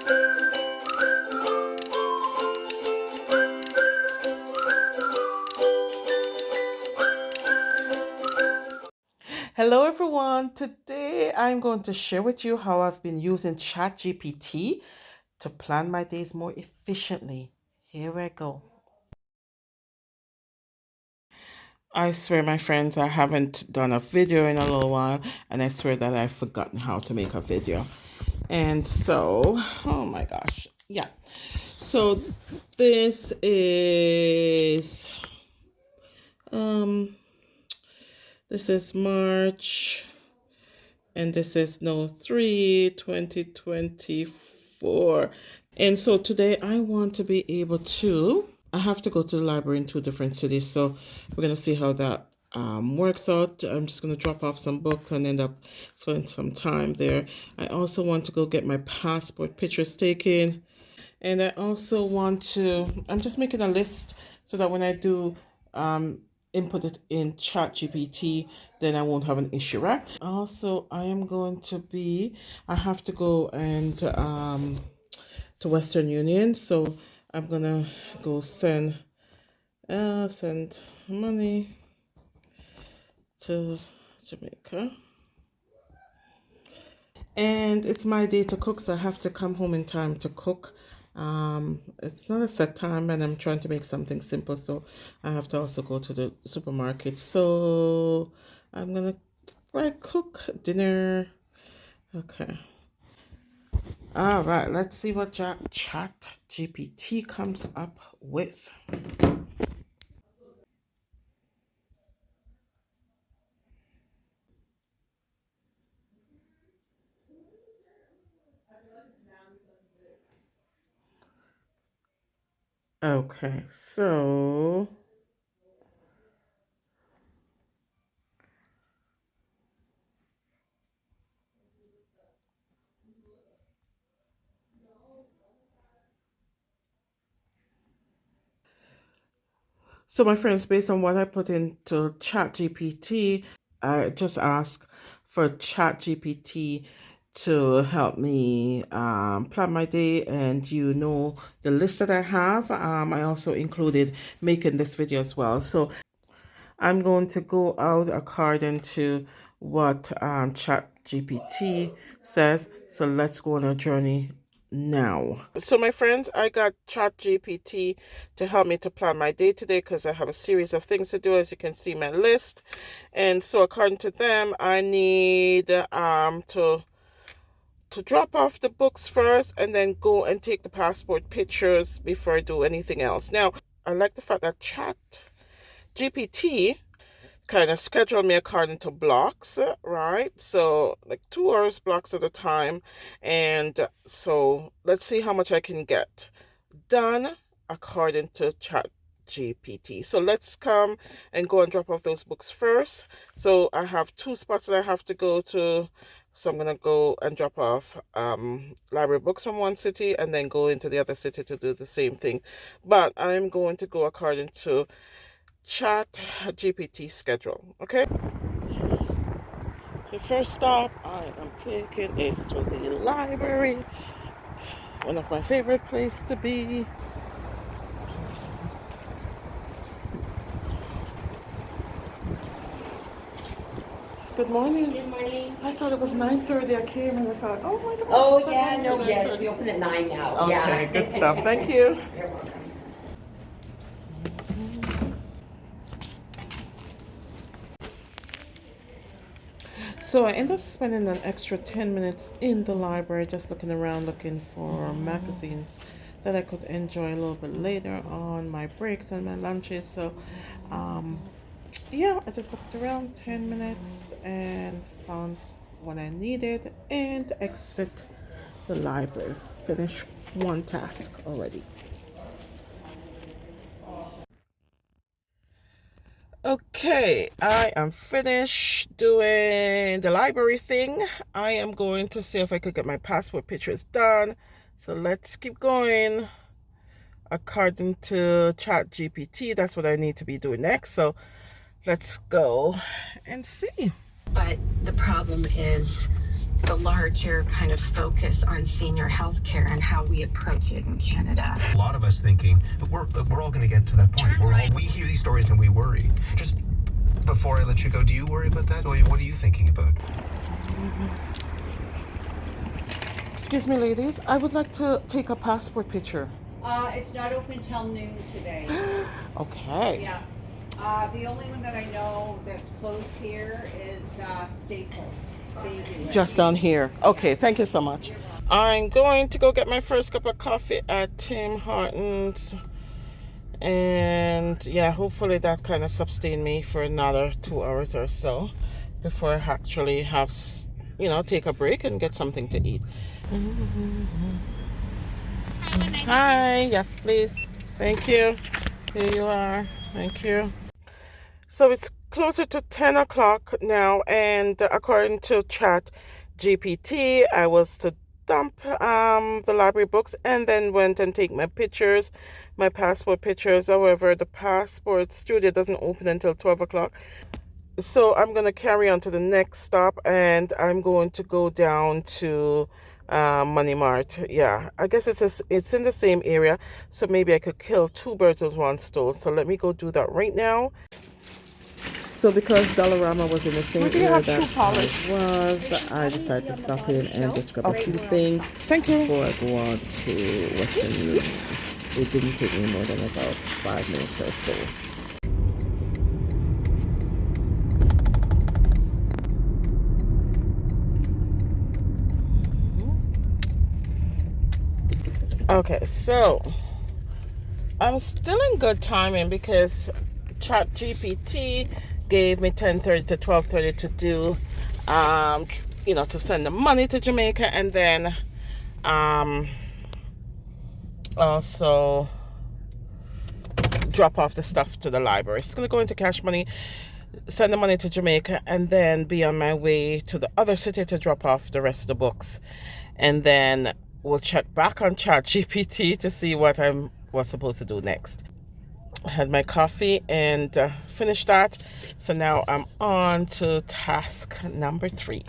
Hello everyone. Today I'm going to share with you how I've been using ChatGPT to plan my days more efficiently. Here we go. I swear, my friends, I haven't done a video in a little while, and I swear that I've forgotten how to make a video. And so, oh my gosh, yeah. So this is um this is March, and this is no 3/2024. And so today I want to be able to, I have to go to the library in two different cities. So we're going to see how that works out. I'm just going to drop off some books and end up spending some time there. I also want to go get my passport pictures taken. And I also want to, I'm just making a list so that when I do input it in ChatGPT, then I won't have an issue, right? Also, I am going to be, I have to go and to Western Union, so I'm gonna go send money to Jamaica. And it's my day to cook, so I have to come home in time to cook. It's not a set time, and I'm trying to make something simple, so I have to also go to the supermarket. So I'm gonna cook dinner. Okay. All right, let's see what Chat GPT comes up with. Okay, so my friends, based on what I put into ChatGPT, I just asked for ChatGPT to help me plan my day, and the list that I have. I also included making this video as well. So I'm going to go out according to what ChatGPT says. So let's go on a journey now. So my friends, I got ChatGPT to help me to plan my day today because I have a series of things to do, as you can see my list. And so according to them, I need to drop off the books first and then go and take the passport pictures before I do anything else. Now, I like the fact that ChatGPT kind of schedule me according to blocks, right? So like 2 hours blocks at a time. And so let's see how much I can get done according to ChatGPT. So let's come and go and drop off those books first. So I have two spots that I have to go to. So I'm going to go and drop off library books from one city and then go into the other city to do the same thing. But I'm going to go according to Chat GPT schedule. Okay, the first stop I am taking is to the library, one of my favorite places to be. Good morning. Good morning. I thought it was 9:30. I came and I thought, oh my gosh. Oh, yeah, no, yes, we open at 9 now. Okay, Yeah. good stuff. Thank you. You're welcome. So I end up spending an extra 10 minutes in the library just looking around, looking for magazines that I could enjoy a little bit later on my breaks and my lunches. So, yeah, I just looked around 10 minutes and found what I needed and exit the library. Finish one task already. Okay, I am finished doing the library thing. I am going to see if I could get my passport pictures done. So let's keep going. According to ChatGPT, that's what I need to be doing next. So let's go and see. But the problem is the larger kind of focus on senior healthcare and how we approach it in Canada. A lot of us thinking, but we're all going to get to that point. We hear these stories and we worry. Just before I let you go, do you worry about that, or what are you thinking about? Excuse me, ladies. I would like to take a passport picture. It's not open till noon today. Okay. Yeah. The only one that I know that's closed here is Staples. They do it. Just down here. Okay, thank you so much. I'm going to go get my first cup of coffee at Tim Hortons. And yeah, hopefully that kind of sustain me for another 2 hours or so before I actually have, take a break and get something to eat. Hi, yes, please. Thank you. Here you are. Thank you. So it's closer to 10 o'clock now, and according to ChatGPT, I was to dump the library books and then went and take my pictures, my passport pictures. However, the passport studio doesn't open until 12 o'clock. So I'm going to carry on to the next stop, and I'm going to go down to Money Mart. Yeah, I guess it's in the same area, so maybe I could kill two birds with one stone. So let me go do that right now. So because Dollarama was in the same area that I decided to stop in and just grab a few things before I go on to Western Union. It didn't take me more than about 5 minutes or so. Okay, so I'm still in good timing because ChatGPT gave me 10:30 to 12:30 to do, to send the money to Jamaica, and then also drop off the stuff to the library. It's going to go into cash money, send the money to Jamaica, and then be on my way to the other city to drop off the rest of the books. And then we'll check back on ChatGPT to see what I was supposed to do next. I had my coffee and finished that. So now I'm on to task number 3.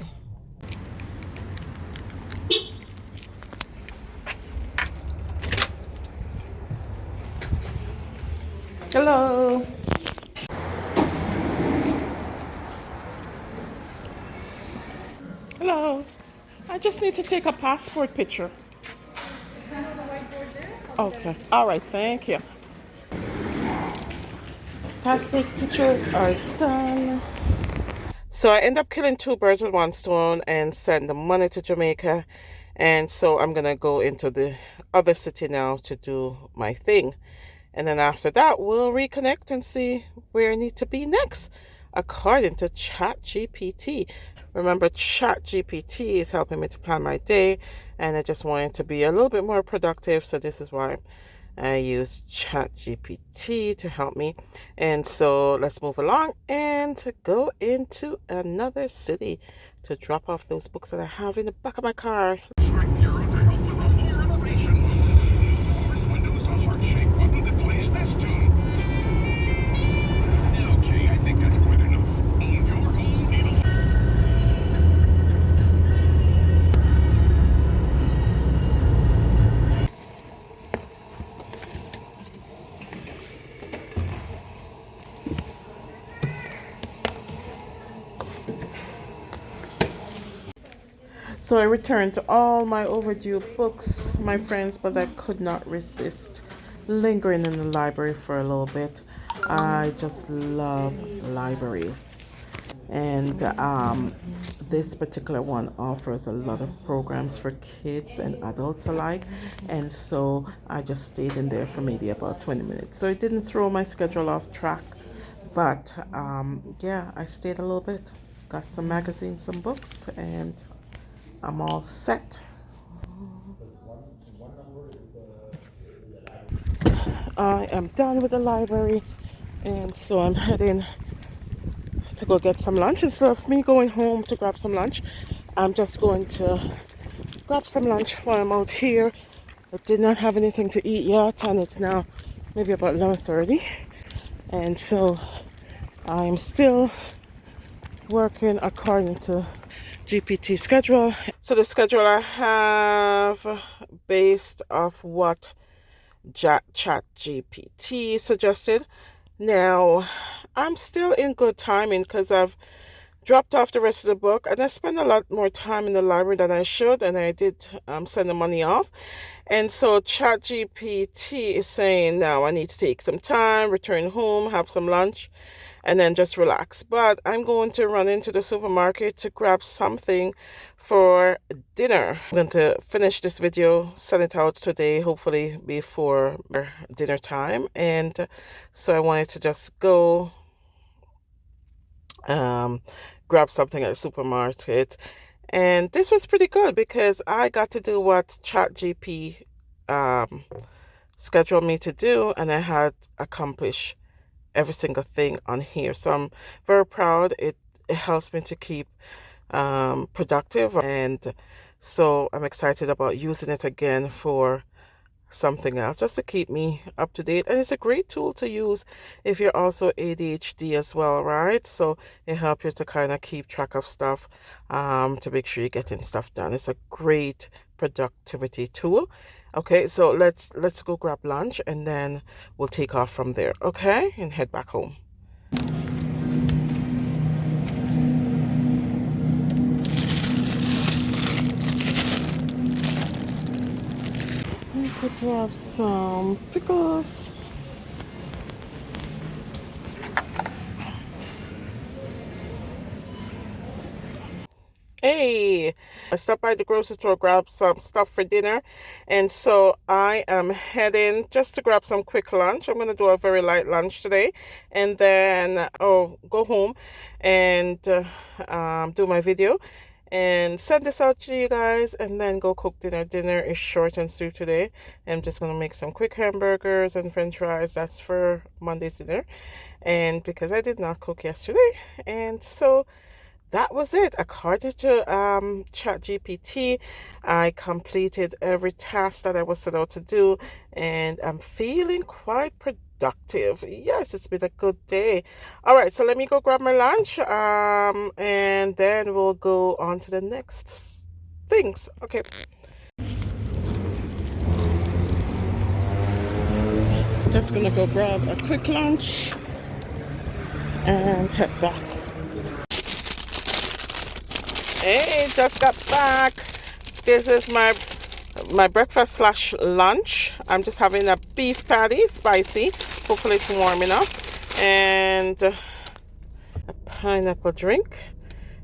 Hello. Hello. I just need to take a passport picture. Okay. All right. Thank you. Passport pictures are done. So I end up killing 2 birds with 1 stone and send the money to Jamaica. And so I'm going to go into the other city now to do my thing. And then after that, we'll reconnect and see where I need to be next, according to ChatGPT. Remember, ChatGPT is helping me to plan my day, and I just wanted to be a little bit more productive. So this is why I use ChatGPT to help me. And so let's move along and go into another city to drop off those books that I have in the back of my car. Strike Zero to help with more innovation. Force Windows a heart-shaped button that plays this tune. Okay, I think that's quite enough. Own your home needle. So I returned to all my overdue books, my friends, but I could not resist lingering in the library for a little bit. I just love libraries. And this particular one offers a lot of programs for kids and adults alike. And so I just stayed in there for maybe about 20 minutes. So it didn't throw my schedule off track. But yeah, I stayed a little bit, got some magazines, some books, and I'm all set. I am done with the library, and so I'm heading to go get some lunch. Instead of me going home to grab some lunch, I'm just going to grab some lunch while I'm out here. I did not have anything to eat yet, and it's now maybe about 11:30, and so I'm still working according to GPT schedule. So the schedule I have based off what ChatGPT suggested. Now, I'm still in good timing because I've dropped off the rest of the book and I spent a lot more time in the library than I should, and I did send the money off. And so ChatGPT is saying now I need to take some time, return home, have some lunch, and then just relax. But I'm going to run into the supermarket to grab something for dinner. I'm going to finish this video, send it out today, hopefully before dinner time. And so I wanted to just go grab something at the supermarket. And this was pretty good because I got to do what ChatGPT scheduled me to do, and I had accomplished every single thing on here. So I'm very proud. It helps me to keep productive, and so I'm excited about using it again for something else just to keep me up to date. And it's a great tool to use if you're also ADHD as well, right? So it helps you to kind of keep track of stuff, to make sure you're getting stuff done. It's a great productivity tool. Okay, so let's go grab lunch and then we'll take off from there, okay, and head back home. Need to grab some pickles. Hey, I stopped by the grocery store, grab some stuff for dinner, and so I am heading just to grab some quick lunch. I'm gonna do a very light lunch today, and then go home and do my video and send this out to you guys, and then go cook dinner. Dinner is short and sweet today. I'm just gonna make some quick hamburgers and French fries. That's for Monday's dinner, and because I did not cook yesterday, and so that was it. According to ChatGPT, I completed every task that I was set out to do, and I'm feeling quite productive. Yes, it's been a good day. All right, so let me go grab my lunch, and then we'll go on to the next things. Okay. Just gonna go grab a quick lunch and head back. Hey, just got back. This is my breakfast slash lunch. I'm just having a beef patty, spicy. Hopefully it's warm enough. And a pineapple drink.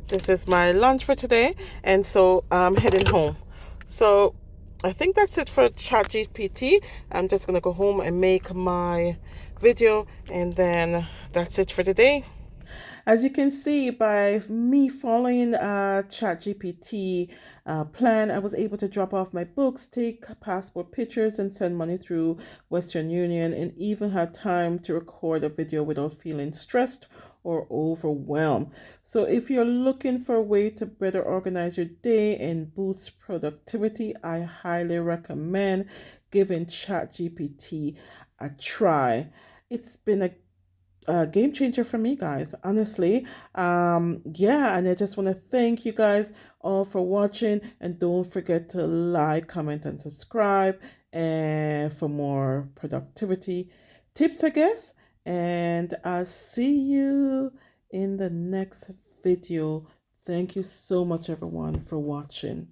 This is my lunch for today. And so I'm heading home. So I think that's it for ChatGPT. I'm just going to go home and make my video. And then that's it for today. As you can see, by me following ChatGPT plan, I was able to drop off my books, take passport pictures, and send money through Western Union, and even had time to record a video without feeling stressed or overwhelmed. So if you're looking for a way to better organize your day and boost productivity, I highly recommend giving ChatGPT a try. It's been a game changer for me, guys, honestly. Yeah, and I just want to thank you guys all for watching, and don't forget to like, comment, and subscribe, and for more productivity tips, I guess. And I'll see you in the next video. Thank you so much, everyone, for watching.